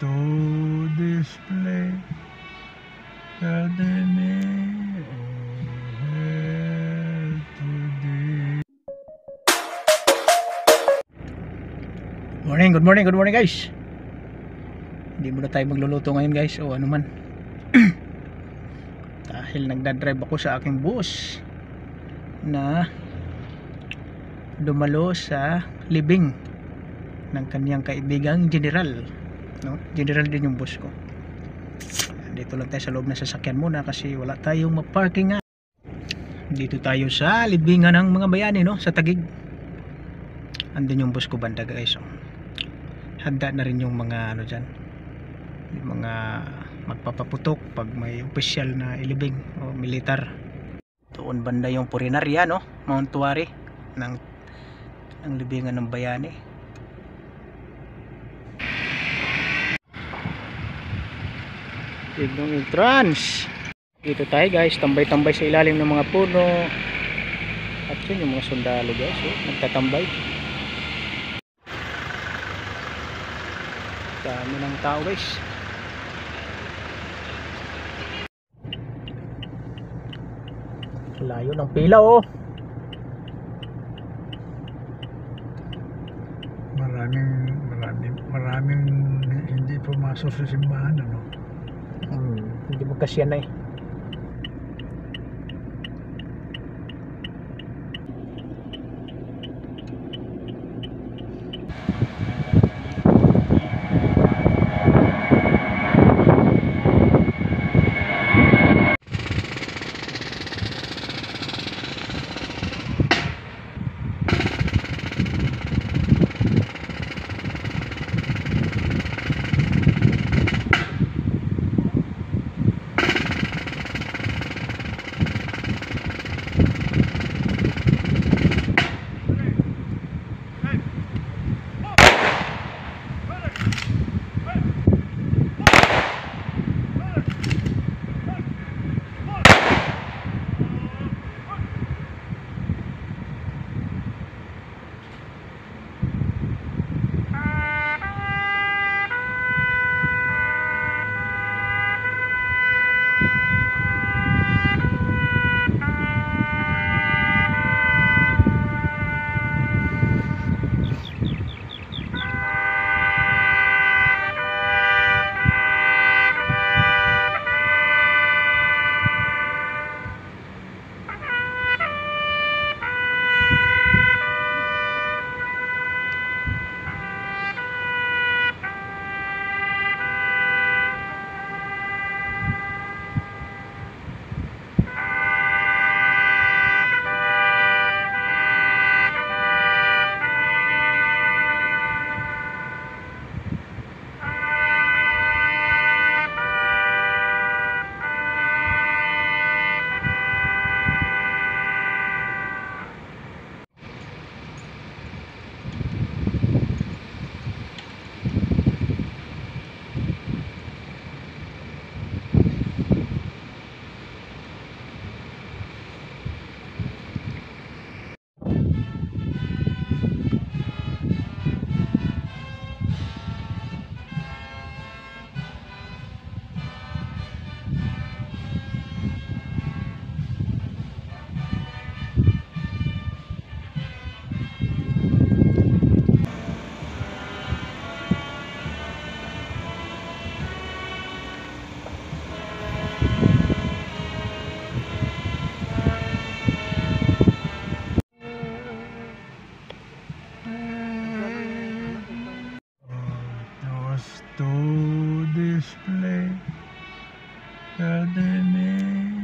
to display the name today. Good morning guys. Hindi muna tayo magluluto ngayon guys o ano man. Dahil nagdadrive ako sa aking bus na dumalo sa libing ng kaniyang kaibigang general, no? General din yung bus ko. Dito lang tayo sa loob ng sasakyan muna kasi wala tayong maparkingan. Dito tayo sa libingan ng mga bayani, no? Sa Taguig. Andun yung bus ko banda guys. So, handa na rin yung mga ano dyan, yung mga magpapaputok pag may opisyal na ilibing o militar. Doon banda yung Purinarya, no? Mount Tuari ng libingan ng bayani. Yung entrance. Dito tayo guys, tambay-tambay sa ilalim ng mga puno. At yun yung mga sundalo guys, nagtatambay. Dami ng tao guys. Layo ng pila oh. Maraming hindi pumasok sa simbahan, ano? Hindi magkasya na eh. To display the name